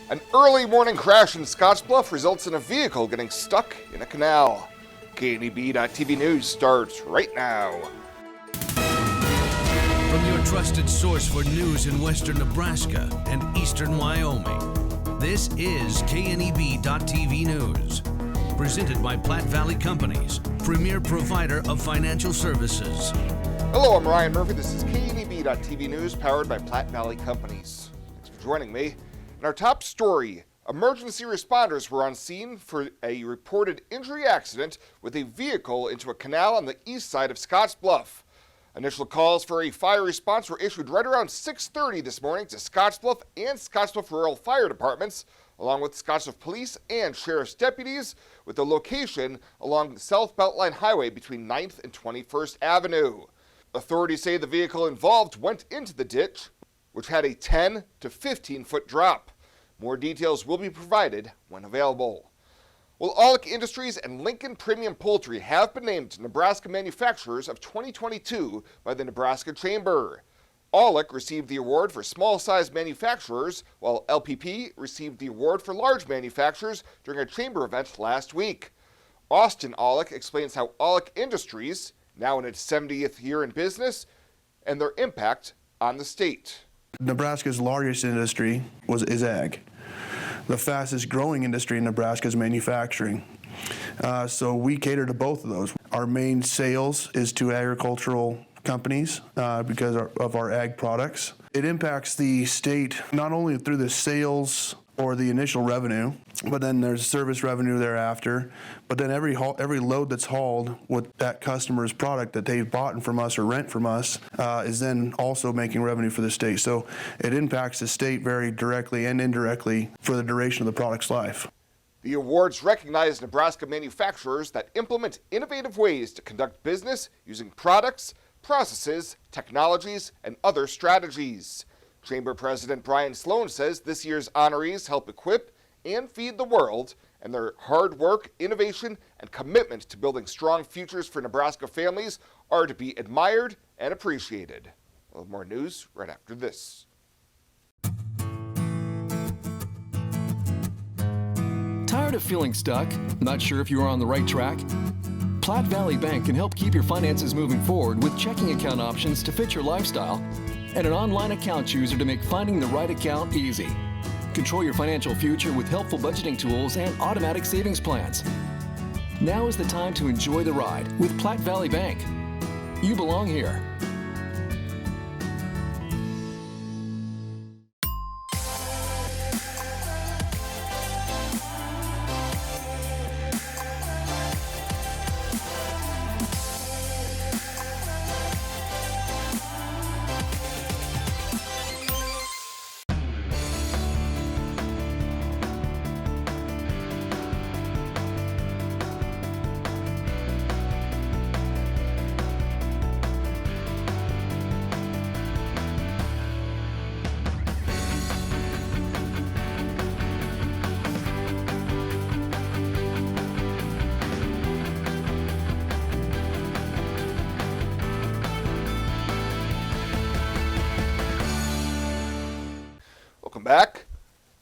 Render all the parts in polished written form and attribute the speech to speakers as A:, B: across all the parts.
A: An early morning crash in Scottsbluff results in a vehicle getting stuck in a canal. KNEB.TV News starts right now.
B: From your trusted source for news in western Nebraska and eastern Wyoming, this is KNEB.TV News. Presented by Platte Valley Companies, premier provider of financial services.
A: Hello, I'm Ryan Murphy. This is KNEB.TV News powered by Platte Valley Companies. Thanks for joining me. In our top story, emergency responders were on scene for a reported injury accident with a vehicle into a canal on the east side of Scottsbluff. Initial calls for a fire response were issued right around 6:30 this morning to Scottsbluff and Scottsbluff Rural Fire Departments, along with Scottsbluff Police and Sheriff's deputies, with the location along the South Beltline Highway between 9th and 21st Avenue. Authorities say the vehicle involved went into the ditch, which had a 10 to 15-foot drop. More details will be provided when available. Well, Aulick Industries and Lincoln Premium Poultry have been named Nebraska Manufacturers of 2022 by the Nebraska Chamber. Aulick received the award for small-size manufacturers, while LPP received the award for large manufacturers during a chamber event last week. Austin Aulick explains how Aulick Industries, now in its 70th year in business, and their impact on the state.
C: Nebraska's largest industry is ag. The fastest growing industry in Nebraska is manufacturing. So we cater to both of those. Our main sales is to agricultural companies because of our ag products. It impacts the state not only through the sales or the initial revenue, but then there's service revenue thereafter. But then every load that's hauled with that customer's product that they've bought from us or rent from us is then also making revenue for the state. So it impacts the state very directly and indirectly for the duration of the product's life.
A: The awards recognize Nebraska manufacturers that implement innovative ways to conduct business using products, processes, technologies, and other strategies. Chamber President Brian Sloan says this year's honorees help equip and feed the world, and their hard work, innovation, and commitment to building strong futures for Nebraska families are to be admired and appreciated. We'll have more news right after this.
D: Tired of feeling stuck? Not sure if you are on the right track? Platte Valley Bank can help keep your finances moving forward with checking account options to fit your lifestyle and an online account chooser to make finding the right account easy. Control your financial future with helpful budgeting tools and automatic savings plans. Now is the time to enjoy the ride with Platte Valley Bank. You belong here.
A: Welcome back.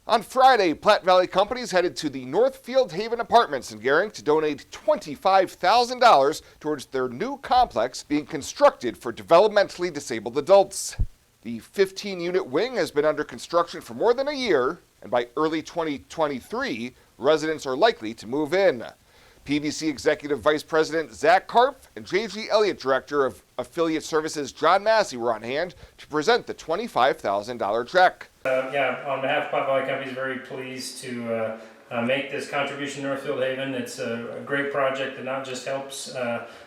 A: On Friday, Platte Valley Companies headed to the Northfield Haven Apartments in Gering to donate $25,000 towards their new complex being constructed for developmentally disabled adults. The 15-unit wing has been under construction for more than a year, and by early 2023, residents are likely to move in. PVC Executive Vice President Zach Karpf and J.G. Elliott Director of Affiliate Services John Massey were on hand to present the $25,000 check.
E: On behalf of Platte Valley Companies, very pleased to make this contribution to Northfield Haven. It's a great project that not just helps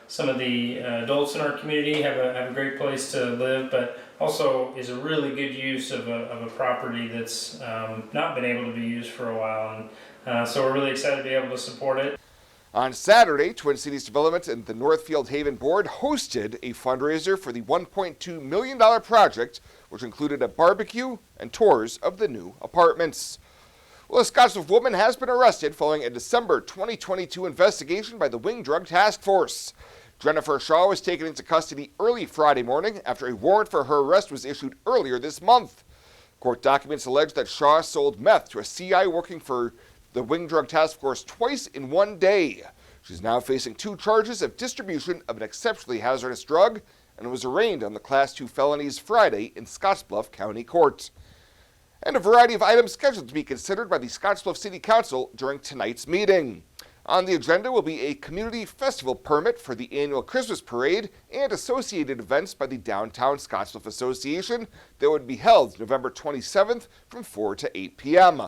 E: some of the adults in our community have a great place to live, but also is a really good use of a property that's not been able to be used for a while. And so we're really excited to be able to support it.
A: On Saturday, Twin Cities Development and the Northfield Haven Board hosted a fundraiser for the $1.2 million project, which included a barbecue and tours of the new apartments. Well, a Scottsbluff woman has been arrested following a December 2022 investigation by the Wing Drug Task Force. Jennifer Shaw was taken into custody early Friday morning after a warrant for her arrest was issued earlier this month. Court documents allege that Shaw sold meth to a CI working for the Wing Drug Task Force twice in one day. She's now facing 2 charges of distribution of an exceptionally hazardous drug and was arraigned on the Class 2 felonies Friday in Scottsbluff County Court. And a variety of items scheduled to be considered by the Scottsbluff City Council during tonight's meeting. On the agenda will be a community festival permit for the annual Christmas parade and associated events by the Downtown Scottsbluff Association that would be held November 27th from 4 to 8 p.m.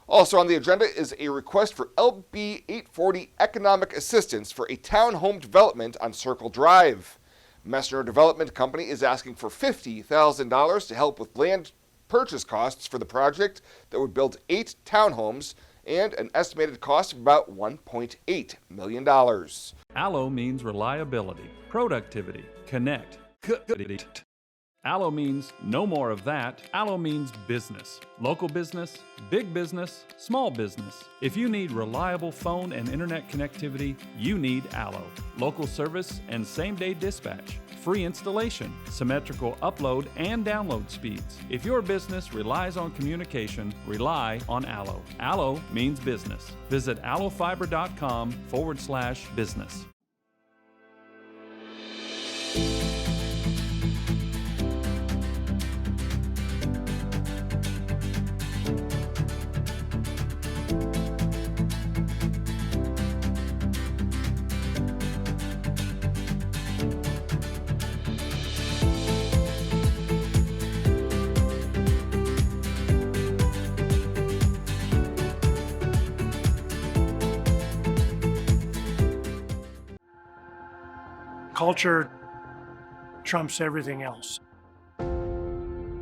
A: Also on the agenda is a request for LB 840 economic assistance for a townhome development on Circle Drive. Messner Development Company is asking for $50,000 to help with land purchase costs for the project that would build 8 townhomes and an estimated cost of about $1.8 million.
F: Allo means reliability, productivity, connect. Allo means no more of that. Allo means business. Local business, big business, small business. If you need reliable phone and internet connectivity, you need Allo. Local service and same-day dispatch. Free installation, symmetrical upload and download speeds. If your business relies on communication, rely on Allo. Allo means business. Visit allofiber.com/business.
G: Culture trumps everything else.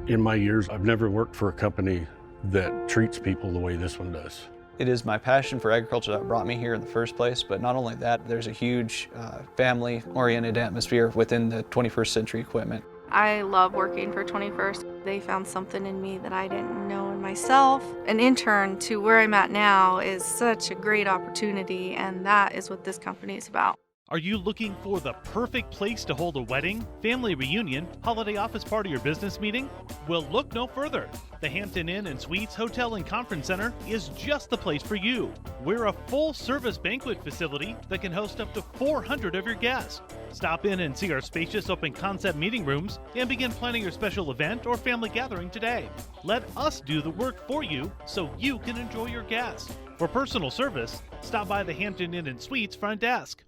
H: In my years, I've never worked for a company that treats people the way this one does.
I: It is my passion for agriculture that brought me here in the first place, but not only that, there's a huge family-oriented atmosphere within the 21st Century Equipment.
J: I love working for 21st. They found something in me that I didn't know in myself. An intern to where I'm at now is such a great opportunity, and that is what this company is about.
K: Are you looking for the perfect place to hold a wedding, family reunion, holiday office party, or business meeting? Well, look no further. The Hampton Inn and Suites Hotel and Conference Center is just the place for you. We're a full-service banquet facility that can host up to 400 of your guests. Stop in and see our spacious open-concept meeting rooms and begin planning your special event or family gathering today. Let us do the work for you so you can enjoy your guests. For personal service, stop by the Hampton Inn and Suites front desk.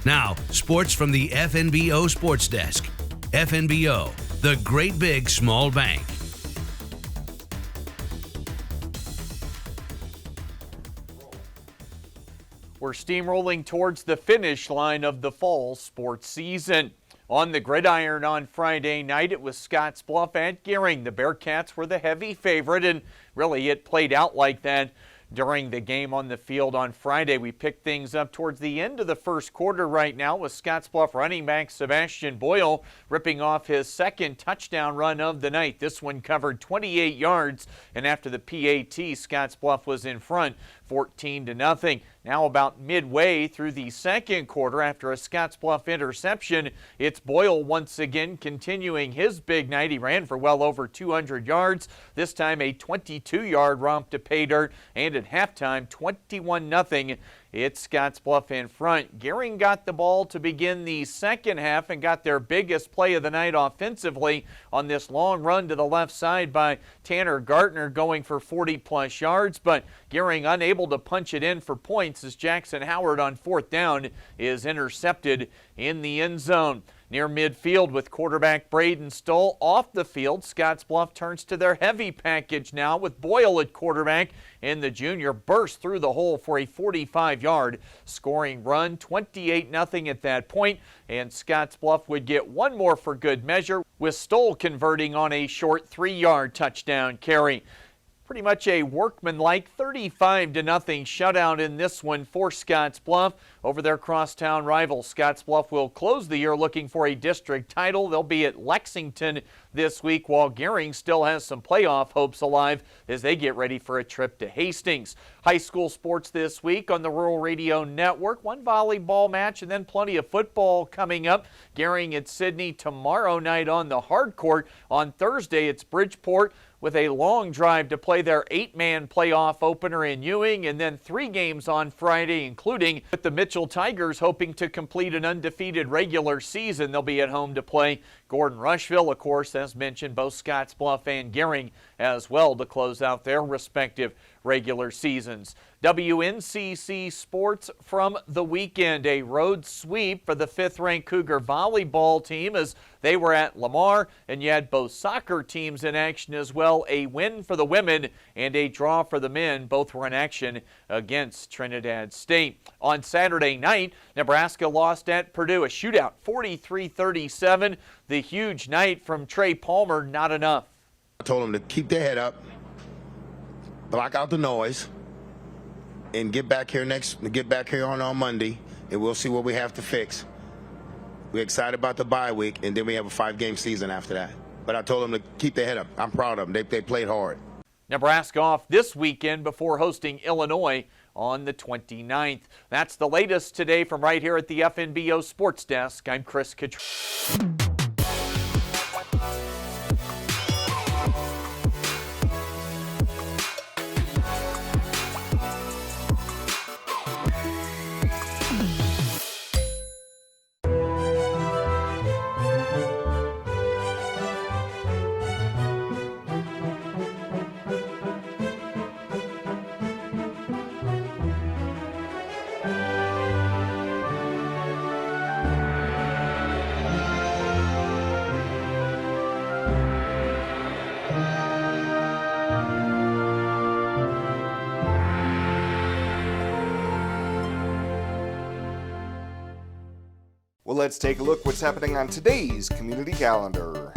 B: Now, sports from the FNBO Sports Desk. FNBO, the great big small bank.
L: We're steamrolling towards the finish line of the fall sports season. On the gridiron on Friday night, it was Scottsbluff at Gering. The Bearcats were the heavy favorite, and really it played out like that. During the game on the field on Friday, we picked things up towards the end of the first quarter right now with Scottsbluff running back Sebastian Boyle ripping off his second touchdown run of the night. This one covered 28 yards, and after the PAT, Scottsbluff was in front 14-0. Now about midway through the second quarter, after a Scottsbluff interception, it's Boyle once again continuing his big night. He ran for well over 200 yards, this time a 22-yard romp to pay dirt, and at halftime, 21-0. It's Scottsbluff in front. Gering got the ball to begin the second half and got their biggest play of the night offensively on this long run to the left side by Tanner Gartner going for 40-plus yards, but Gering unable to punch it in for points as Jackson Howard on fourth down is intercepted in the end zone. Near midfield with quarterback Braden Stoll off the field, Scottsbluff turns to their heavy package now with Boyle at quarterback, and the junior burst through the hole for a 45-yard scoring run, 28-0 at that point, and Scottsbluff would get one more for good measure with Stoll converting on a short 3-yard touchdown carry. Pretty much a workmanlike 35-0 shutout in this one for Scottsbluff over their crosstown rival. Scottsbluff will close the year looking for a district title. They'll be at Lexington this week, while Gering still has some playoff hopes alive as they get ready for a trip to Hastings. High school sports this week on the Rural Radio Network. One volleyball match and then plenty of football coming up. Gering at Sydney tomorrow night on the hard court. On Thursday, it's Bridgeport with a long drive to play their 8-man playoff opener in Ewing, and then 3 games on Friday, including with the Mitchell Tigers hoping to complete an undefeated regular season. They'll be at home to play Gordon Rushville, of course, as mentioned, both Scottsbluff and Gering as well to close out their respective regular seasons. WNCC sports from the weekend, a road sweep for the 5th-ranked Cougar volleyball team as they were at Lamar, and you had both soccer teams in action as well. A win for the women and a draw for the men. Both were in action against Trinidad State. On Saturday night, Nebraska lost at Purdue, a shootout, 43-37. The huge night from Trey Palmer, not enough.
M: I told them to keep their head up, block out the noise, and get back here on Monday, and we'll see what we have to fix. We're excited about the bye week, and then we have a 5-game season after that. But I told them to keep their head up. I'm proud of them. They played hard.
L: Nebraska off this weekend before hosting Illinois on the 29th. That's the latest today from right here at the FNBO Sports Desk. I'm Chris Cottrell.
A: Well, let's take a look what's happening on today's community calendar.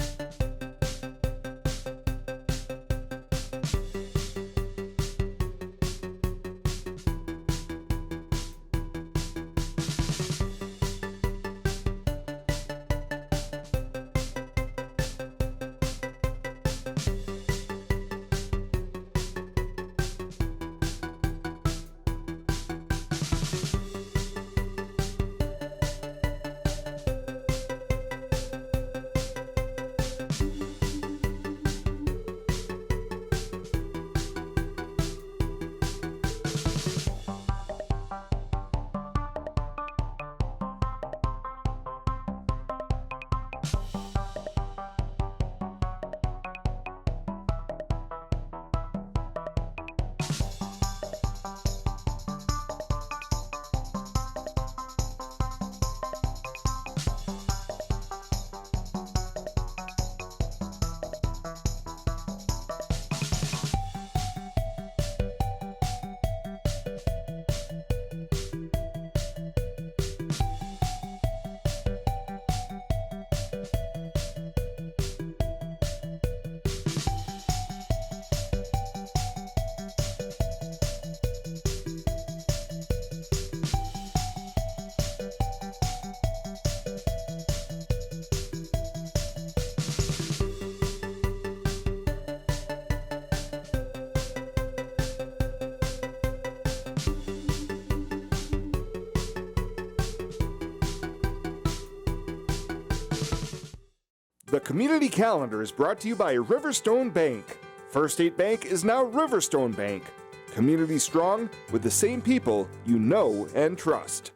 A: The Community Calendar is brought to you by Riverstone Bank. First State Bank is now Riverstone Bank. Community strong with the same people you know and trust.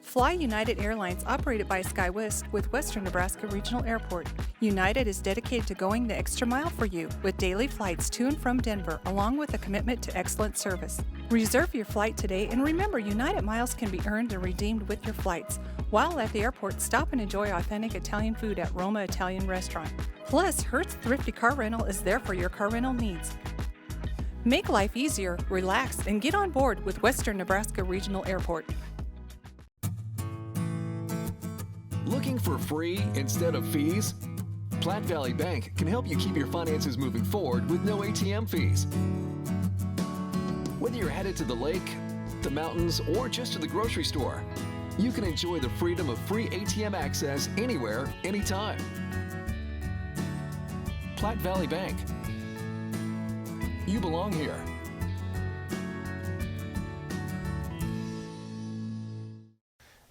N: Fly United Airlines, operated by SkyWest with Western Nebraska Regional Airport. United is dedicated to going the extra mile for you with daily flights to and from Denver, along with a commitment to excellent service. Reserve your flight today, and remember, United miles can be earned and redeemed with your flights. While at the airport, stop and enjoy authentic Italian food at Roma Italian Restaurant. Plus, Hertz Thrifty Car Rental is there for your car rental needs. Make life easier, relax, and get on board with Western Nebraska Regional Airport.
D: Looking for free instead of fees? Platte Valley Bank can help you keep your finances moving forward with no ATM fees. Whether you're headed to the lake, the mountains, or just to the grocery store, you can enjoy the freedom of free ATM access anywhere, anytime. Platte Valley Bank. You belong here.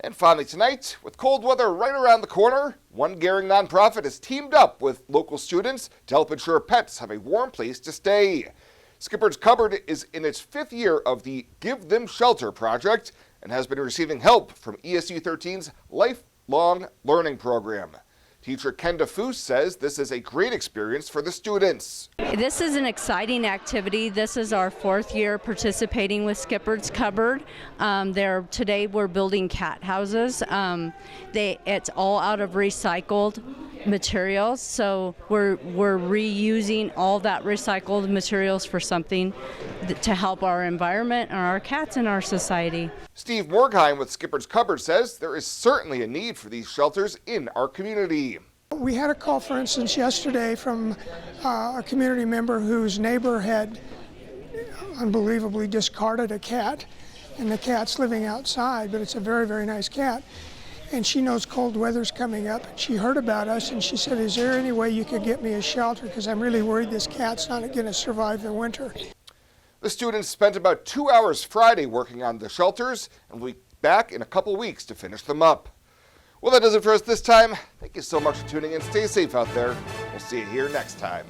A: And finally tonight, with cold weather right around the corner, one Gehring nonprofit has teamed up with local students to help ensure pets have a warm place to stay. Skipper's Cupboard is in its 5th year of the Give Them Shelter project and has been receiving help from ESU 13's Lifelong Learning Program. Teacher Kenda Foose says this is a great experience for the students.
O: This is an exciting activity. This is our 4th year participating with Skipper's Cupboard. Today we're building cat houses. It's all out of recycled materials, so we're reusing all that recycled materials for something to help our environment and our cats in our society.
A: Steve Morgheim with Skipper's Cupboard says there is certainly a need for these shelters in our community.
G: We had a call, for instance, yesterday from a community member whose neighbor had unbelievably discarded a cat, and the cat's living outside, but it's a very, very nice cat. And she knows cold weather's coming up. She heard about us and she said, is there any way you could get me a shelter? Because I'm really worried this cat's not going to survive the winter.
A: The students spent about 2 hours Friday working on the shelters and will be back in a couple weeks to finish them up. Well, that does it for us this time. Thank you so much for tuning in. Stay safe out there. We'll see you here next time.